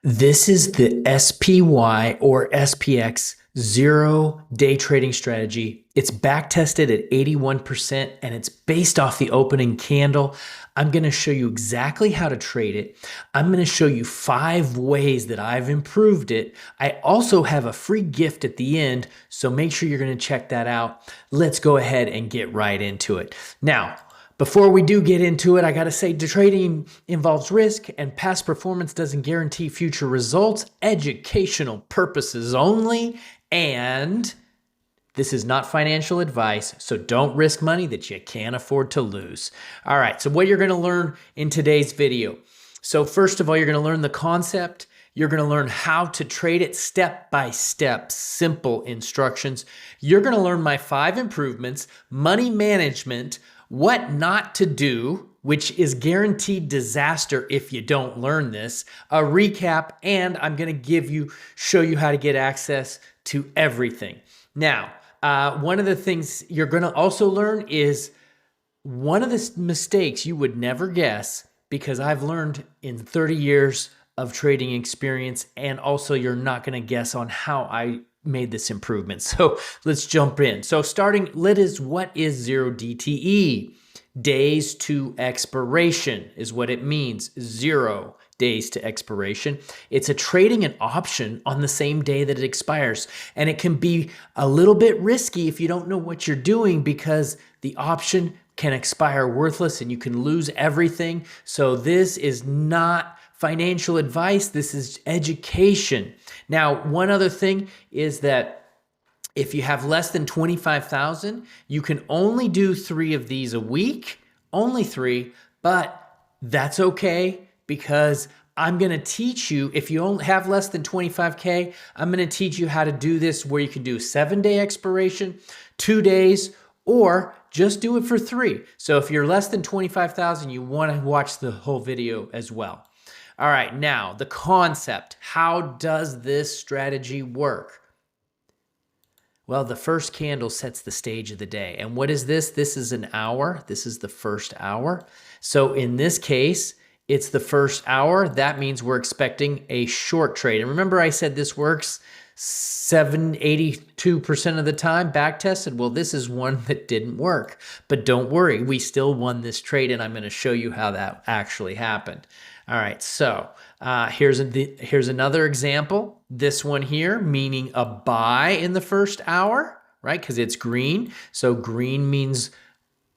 This is the SPY or SPX Zero-Day Trading Strategy. It's back-tested at 81% and it's based off the opening candle. I'm going to show you exactly how to trade it. I'm going to show you 5 ways that I've improved it. I also have a free gift at the end, so make sure you're going to check that out. Let's go ahead and get right into it. Now, before we do get into it, I got to say trading involves risk and past performance doesn't guarantee future results, educational purposes only, and this is not financial advice, so don't risk money that you can't afford to lose. All right, so what you're going to learn in today's video. So first of all, you're going to learn the concept. You're going to learn how to trade it step by step, simple instructions. You're going to learn my 5 improvements, money management, what not to do, which is guaranteed disaster if you don't learn this, a recap, and I'm going to show you how to get access to everything. Now, one of the things you're going to also learn is one of the mistakes you would never guess, because I've learned in 30 years of trading experience, and also you're not going to guess on how I made this improvement. So let's jump in. So what is 0 DTE? Days to expiration is what it means. 0 days to expiration. It's a trading an option on the same day that it expires. And it can be a little bit risky if you don't know what you're doing, because the option can expire worthless and you can lose everything. So this is not financial advice. This is education. Now, one other thing is that if you have less than 25,000, you can only do 3 of these a week, only 3, but that's okay, because I'm going to teach you, if you only have less than 25K, I'm going to teach you how to do this where you can do 7-day expiration, 2 days, or just do it for 3. So if you're less than 25,000, you want to watch the whole video as well. All right, now the concept. How does this strategy work? Well, the first candle sets the stage of the day. And what is this? This is an hour. This is the first hour. So in this case, it's the first hour. That means we're expecting a short trade. And remember I said this works 82% of the time, back tested. Well, this is one that didn't work, but don't worry, we still won this trade, and I'm going to show you how that actually happened. All right, so here's another example. This one here, meaning a buy in the first hour, right? Because it's green. So green means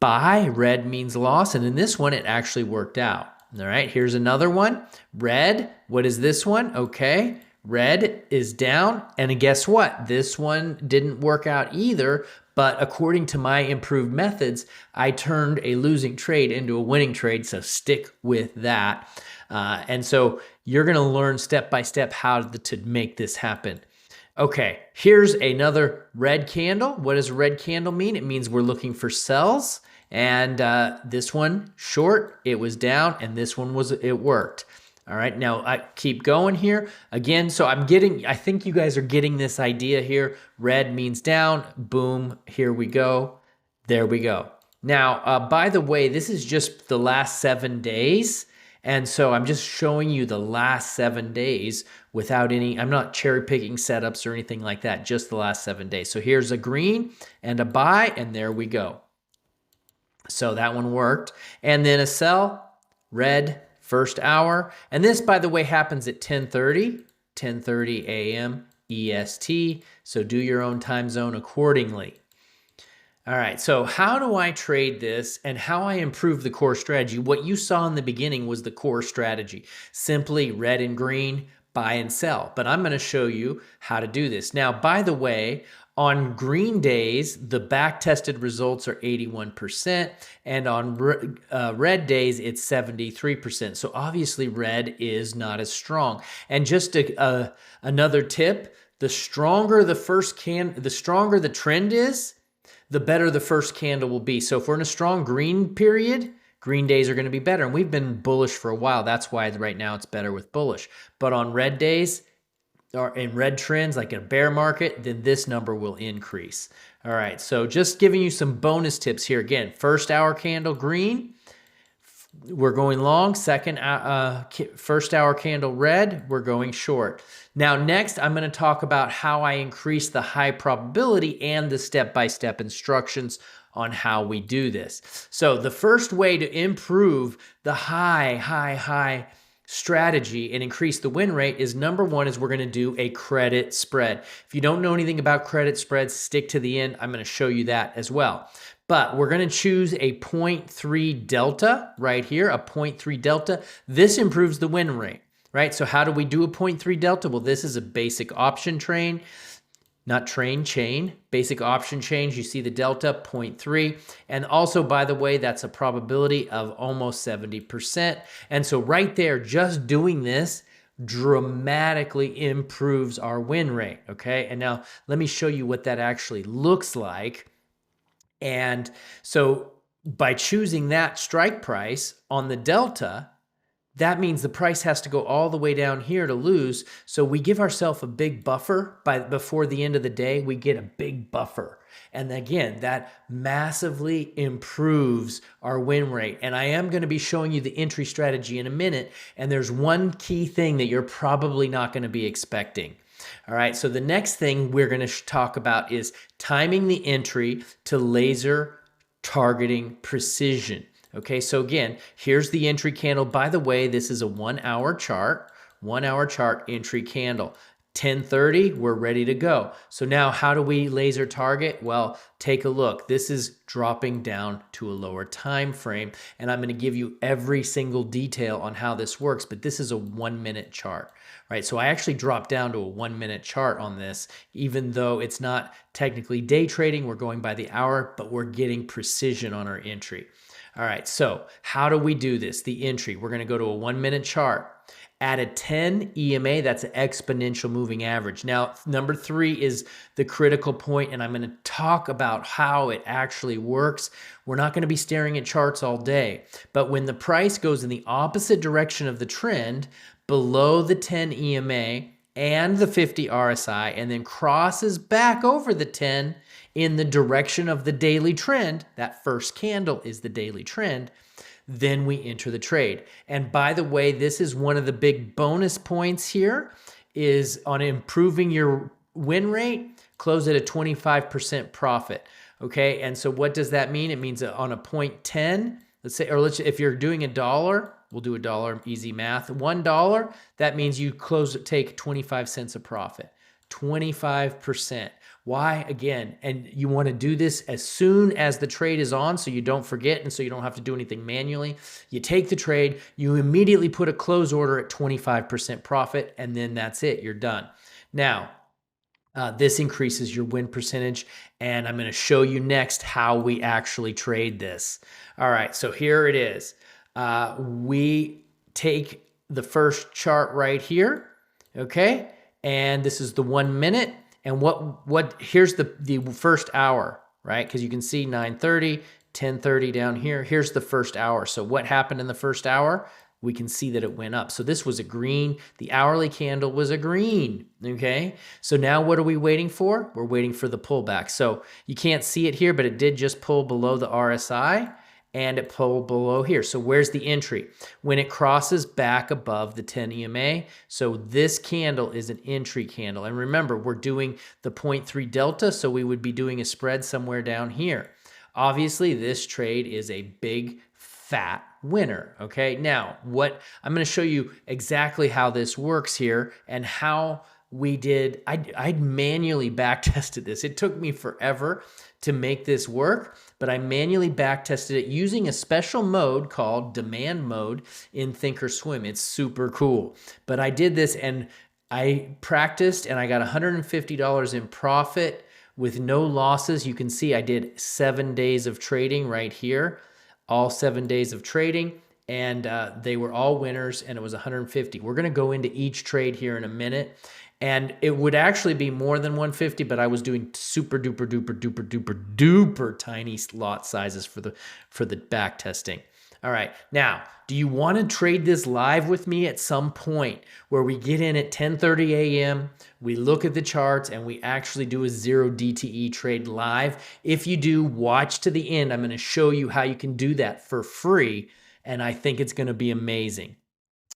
buy, red means loss. And in this one, it actually worked out. All right, here's another one. Red, what is this one? Okay, red is down. And guess what? This one didn't work out either. But according to my improved methods, I turned a losing trade into a winning trade. So stick with that. And so you're going to learn step by step how to make this happen. Okay, here's another red candle. What does a red candle mean? It means we're looking for sells. And this one, short, it was down. And this one it worked. All right, now I keep going here. Again, so I think you guys are getting this idea here. Red means down. Boom, here we go. There we go. Now, by the way, this is just the last 7 days. And so I'm just showing you the last 7 days without I'm not cherry picking setups or anything like that, just the last 7 days. So here's a green and a buy, and there we go. So that one worked. And then a sell, red, first hour. And this, by the way, happens at 10:30 a.m. EST. So do your own time zone accordingly. All right, so how do I trade this and how I improve the core strategy? What you saw in the beginning was the core strategy. Simply red and green, buy and sell. But I'm going to show you how to do this. Now, by the way, on green days, the back-tested results are 81%, and on red days, it's 73%. So obviously, red is not as strong. And just another tip: the stronger the trend is, the better the first candle will be. So if we're in a strong green period, green days are going to be better. And we've been bullish for a while. That's why right now it's better with bullish. But on red days, or in red trends, like in a bear market, then this number will increase. All right, so just giving you some bonus tips here. Again, first hour candle green, We're going long. First hour candle red, we're going short. Now, next, I'm going to talk about how I increase the high probability and the step-by-step instructions on how we do this. So the first way to improve the high strategy and increase the win rate is, number one, is we're going to do a credit spread. If you don't know anything about credit spreads, stick to the end. I'm going to show you that as well. But we're going to choose a 0.3 delta right here, a 0.3 delta. This improves the win rate, right? So how do we do a 0.3 delta? Well, this is a basic option chain. Basic option chain. You see the delta 0.3. And also, by the way, that's a probability of almost 70%. And so right there, just doing this dramatically improves our win rate, okay? And now let me show you what that actually looks like. And so by choosing that strike price on the delta, that means the price has to go all the way down here to lose. So we give ourselves a big buffer. Before the end of the day, we get a big buffer. And again, that massively improves our win rate. And I am going to be showing you the entry strategy in a minute. And there's one key thing that you're probably not going to be expecting. All right, so the next thing we're going to talk about is timing the entry to laser targeting precision. Okay, so again, here's the entry candle. By the way, this is a 1 hour chart, 1 hour chart entry candle. 10:30, we're ready to go. So now how do we laser target? Well, take a look. This is dropping down to a lower time frame, and I'm going to give you every single detail on how this works, but this is a 1 minute chart, right? So I actually dropped down to a 1 minute chart on this, even though it's not technically day trading. We're going by the hour, but we're getting precision on our entry. All right, so how do we do this? The entry, we're going to go to a 1 minute chart. At a 10 EMA, that's an exponential moving average. Now, number 3 is the critical point, and I'm going to talk about how it actually works. We're not going to be staring at charts all day, but when the price goes in the opposite direction of the trend, below the 10 EMA and the 50 RSI, and then crosses back over the 10 in the direction of the daily trend, that first candle is the daily trend, then we enter the trade. And by the way, this is one of the big bonus points here, is on improving your win rate, close at a 25% profit. Okay, and so what does that mean? It means that on a 0.10, let's say, if you're doing $1, we'll do $1, easy math. $1, that means you take 25 cents of profit, 25%. Why? Again, and you want to do this as soon as the trade is on so you don't forget and so you don't have to do anything manually. You take the trade, you immediately put a close order at 25% profit, and then that's it, you're done. Now, this increases your win percentage, and I'm going to show you next how we actually trade this. All right, so here it is. We take the first chart right here, okay? And this is the 1 minute. And here's the first hour, right? Because you can see 9:30, 10:30 down here. Here's the first hour. So what happened in the first hour? We can see that it went up. So this was a green. The hourly candle was a green, okay? So now what are we waiting for? We're waiting for the pullback. So you can't see it here, but it did just pull below the RSI, and it pulled below here. So where's the entry? When it crosses back above the 10 EMA. So this candle is an entry candle. And remember, we're doing the 0.3 delta, so we would be doing a spread somewhere down here. Obviously, this trade is a big, fat winner, okay? Now, I'm going to show you exactly how this works here and how we did. I manually back tested this. It took me forever to make this work, but I manually back tested it using a special mode called demand mode in Thinkorswim. It's super cool. But I did this and I practiced and I got $150 in profit with no losses. You can see I did 7 days of trading right here, all 7 days of trading, and they were all winners, and it was 150. We're going to go into each trade here in a minute. And it would actually be more than 150, but I was doing super duper duper duper duper duper tiny lot sizes for the back testing. All right, now, do you want to trade this live with me at some point where we get in at 10:30 a.m., we look at the charts, and we actually do a 0 DTE trade live? If you do, watch to the end. I'm going to show you how you can do that for free and I think it's going to be amazing.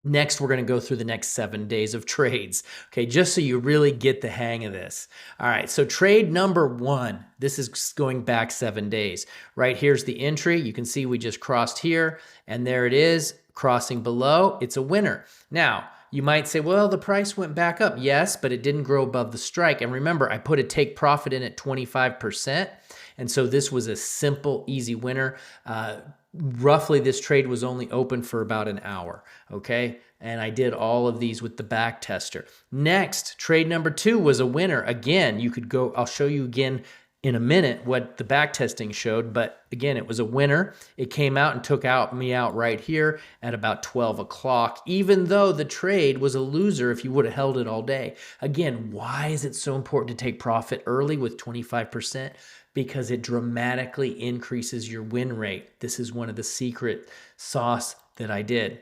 Next, we're going to go through the next 7 days of trades, okay, just so you really get the hang of this. All right, so trade number 1, this is going back 7 days. Right here's the entry. You can see we just crossed here, and there it is, crossing below. It's a winner. Now, you might say, well, the price went back up. Yes, but it didn't grow above the strike. And remember, I put a take profit in at 25%. And so this was a simple, easy winner. Roughly, this trade was only open for about an hour, okay? And I did all of these with the back tester. Next, trade number 2 was a winner. Again, you could go, I'll show you again in a minute what the back testing showed, but again, it was a winner. It came out and took me out right here at about 12 o'clock, even though the trade was a loser if you would have held it all day. Again, why is it so important to take profit early with 25%? Because it dramatically increases your win rate. This is one of the secret sauce that I did.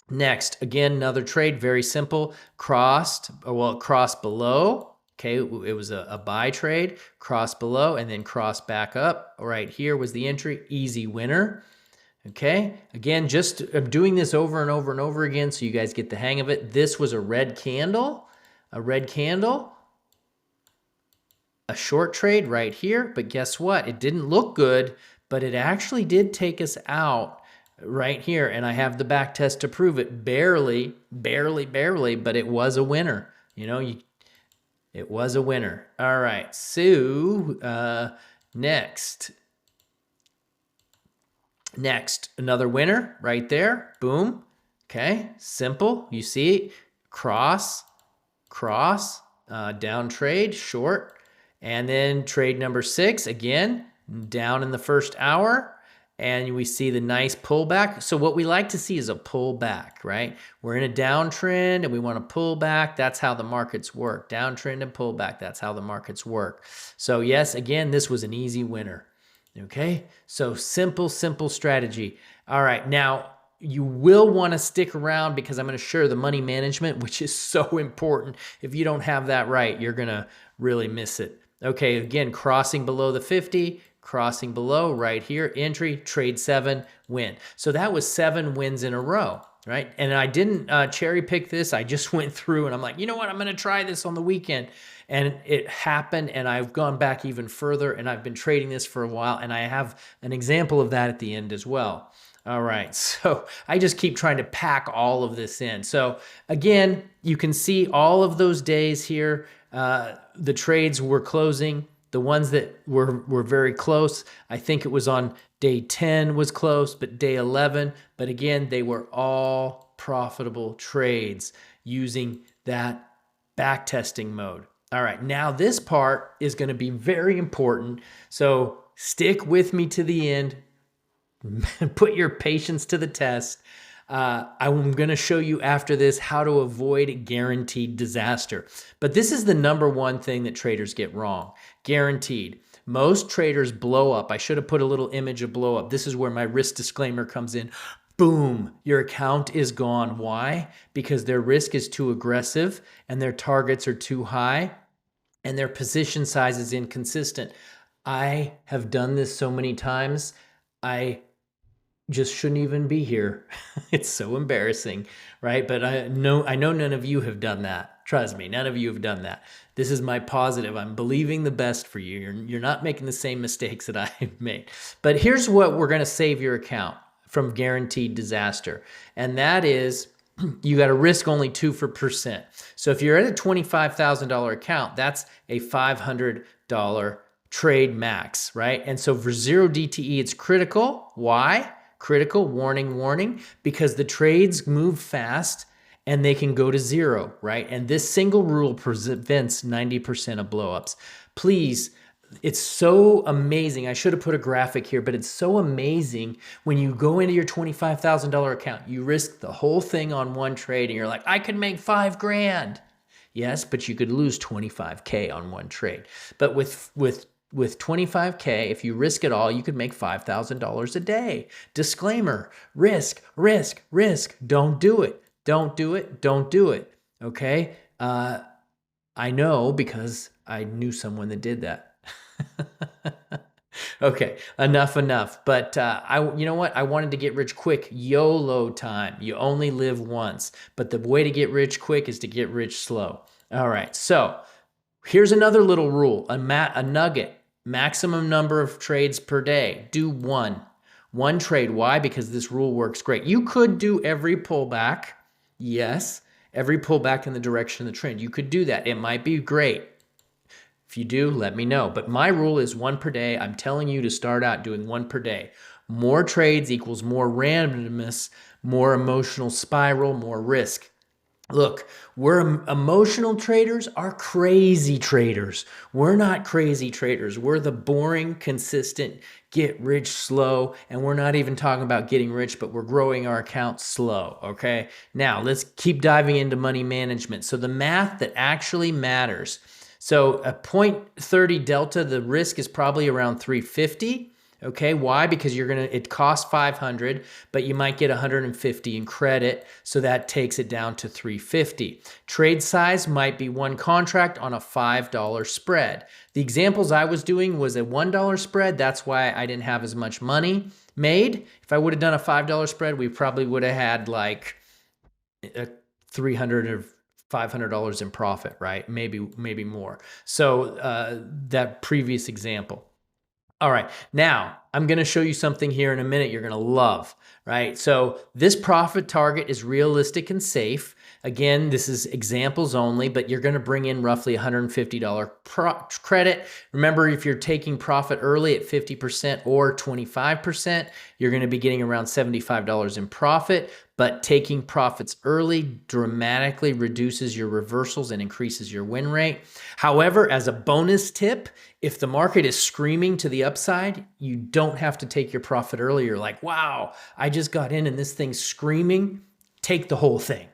Next, again, another trade, very simple, crossed below. Okay, it was a buy trade, crossed below, and then crossed back up. Right here was the entry, easy winner. Okay, again, just I'm doing this over and over and over again so you guys get the hang of it. This was a red candle, a short trade right here, but guess what? It didn't look good, but it actually did take us out right here, and I have the back test to prove it. Barely, but it was a winner. You know, it was a winner. All right, so next, another winner right there. Boom. Okay, simple. You see, cross, down trade, short. And then trade number 6, again, down in the first hour. And we see the nice pullback. So what we like to see is a pullback, right? We're in a downtrend and we want to pull back. That's how the markets work. Downtrend and pullback. That's how the markets work. So yes, again, this was an easy winner. Okay, so simple strategy. All right, now you will want to stick around because I'm going to share the money management, which is so important. If you don't have that right, you're going to really miss it. Okay, again, crossing below the 50, crossing below right here, entry, trade 7, win. So that was 7 wins in a row, right? And I didn't cherry pick this. I just went through and I'm like, you know what? I'm going to try this on the weekend. And it happened, and I've gone back even further, and I've been trading this for a while, and I have an example of that at the end as well. All right, so I just keep trying to pack all of this in. So again, you can see all of those days here. The trades were closing. The ones that were very close, I think it was on day 10 was close, but day 11. But again, they were all profitable trades using that backtesting mode. All right, now this part is going to be very important. So stick with me to the end. Put your patience to the test. I'm going to show you after this how to avoid guaranteed disaster. But this is the number one thing that traders get wrong. Guaranteed. Most traders blow up. I should have put a little image of blow up. This is where my risk disclaimer comes in. Boom, your account is gone. Why? Because their risk is too aggressive and their targets are too high and their position size is inconsistent. I have done this so many times. I just shouldn't even be here. It's so embarrassing, right? But I know none of you have done that. Trust me, none of you have done that. This is my positive. I'm believing the best for you. You're not making the same mistakes that I've made. But here's what we're going to save your account from guaranteed disaster. And that is you got to risk only 2%. So if you're at a $25,000 account, that's a $500 trade max, right? And so for zero DTE, it's critical. Why? Critical, warning, because the trades move fast and they can go to zero, right? And this single rule prevents 90% of blowups. Please, it's so amazing. I should have put a graphic here, but it's so amazing when you go into your $25,000 account, you risk the whole thing on one trade and you're like, I could make $5,000. Yes, but you could lose 25K on one trade. But with 25K, if you risk it all, you could make $5,000 a day. Disclaimer, risk. Don't do it. Okay? I know because I knew someone that did that. Okay, enough. But you know what? I wanted to get rich quick. YOLO time. You only live once. But the way to get rich quick is to get rich slow. All right. So here's another little rule, a nugget. Maximum number of trades per day. Do one trade. Why? Because this rule works great. You could do every pullback. Yes, every pullback in the direction of the trend. You could do that. It might be great. If you do, let me know. But my rule is one per day. I'm telling you to start out doing one per day. More trades equals more randomness, more emotional spiral, more risk. Look, we're emotional traders are crazy traders. We're not crazy traders. We're the boring, consistent, get rich slow. And we're not even talking about getting rich, but we're growing our account slow. Okay. Now let's keep diving into money management. So the math that actually matters. So a 0.30 delta, the risk is probably around 350. Okay, why? Because it costs 500, but you might get 150 in credit, so that takes it down to 350. Trade size might be one contract on a $5 spread. The examples I was doing was a $1 spread. That's why I didn't have as much money made. If I would have done a $5 spread, we probably would have had like a $300 or $500 in profit, right? Maybe more. So that previous example. All right, now I'm going to show you something here in a minute you're going to love, right? So this profit target is realistic and safe. Again, this is examples only, but you're going to bring in roughly $150 credit. Remember, if you're taking profit early at 50% or 25%, you're going to be getting around $75 in profit. But taking profits early dramatically reduces your reversals and increases your win rate. However, as a bonus tip, if the market is screaming to the upside, you don't have to take your profit early. You're like, wow, I just got in and this thing's screaming. Take the whole thing.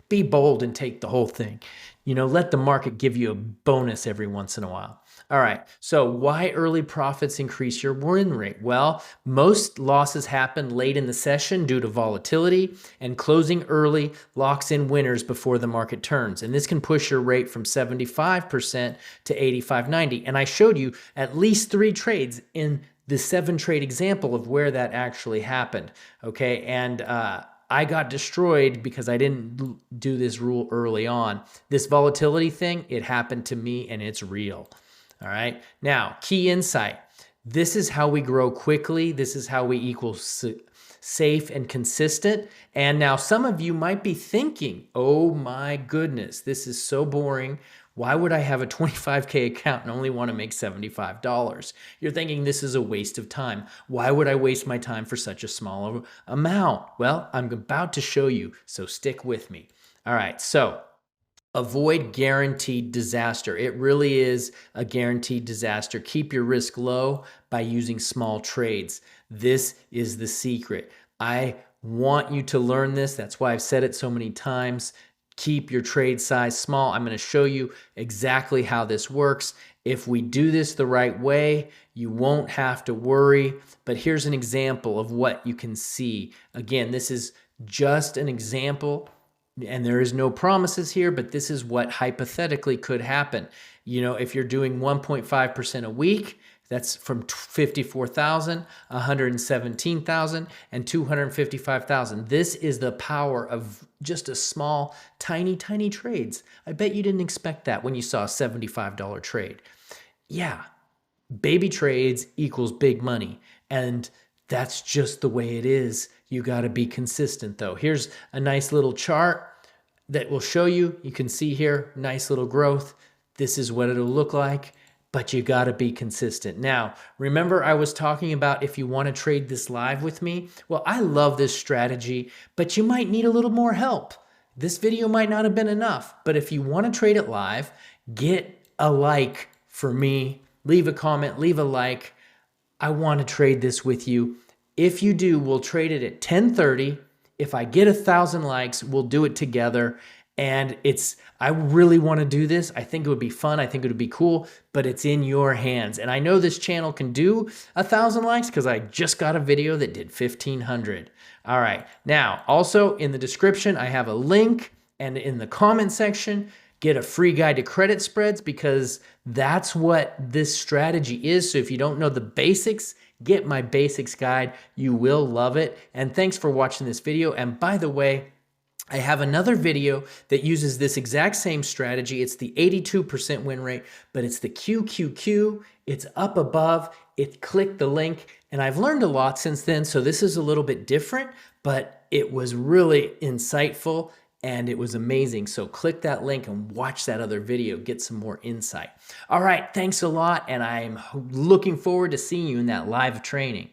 Be bold and take the whole thing. You know, let the market give you a bonus every once in a while. All right, so why early profits increase your win rate? Well, most losses happen late in the session due to volatility, and closing early locks in winners before the market turns. And this can push your rate from 75% to 85, 90. And I showed you at least 3 trades in the 7 trade example of where that actually happened, okay? And I got destroyed because I didn't do this rule early on. This volatility thing, it happened to me and it's real. All right. Now, key insight. This is how we grow quickly. This is how we equal safe and consistent. And now some of you might be thinking, oh my goodness, this is so boring. Why would I have a 25K account and only want to make $75? You're thinking this is a waste of time. Why would I waste my time for such a small amount? Well, I'm about to show you, so stick with me. All right, so avoid guaranteed disaster. It really is a guaranteed disaster. Keep your risk low by using small trades. This is the secret. I want you to learn this. That's why I've said it so many times. Keep your trade size small. I'm going to show you exactly how this works. If we do this the right way, you won't have to worry. But here's an example of what you can see. Again, this is just an example, and there is no promises here, but this is what hypothetically could happen. You know, if you're doing 1.5% a week, that's from 54,000, 117,000, and 255,000. This is the power of just a small, tiny trades. I bet you didn't expect that when you saw a $75 trade. Yeah, baby trades equals big money. And that's just the way it is. You got to be consistent though. Here's a nice little chart that will show you. You can see here, nice little growth. This is what it'll look like. But you got to be consistent. Now, remember I was talking about if you want to trade this live with me? Well, I love this strategy, but you might need a little more help. This video might not have been enough, but if you want to trade it live, get a like for me. Leave a comment, leave a like. I want to trade this with you. If you do, we'll trade it at 10:30. If I get 1,000 likes, we'll do it together. And I really want to do this. I think it would be fun. I think it would be cool, but it's in your hands. And I know this channel can do 1,000 likes because I just got a video that did 1,500. All right. Now, also in the description, I have a link, and in the comment section, get a free guide to credit spreads, because that's what this strategy is. So if you don't know the basics, get my basics guide. You will love it. And thanks for watching this video. And by the way, I have another video that uses this exact same strategy. It's the 82% win rate, but it's the QQQ. It's up above. Click the link. And I've learned a lot since then. So this is a little bit different, but it was really insightful and it was amazing. So click that link and watch that other video, get some more insight. All right, thanks a lot. And I'm looking forward to seeing you in that live training.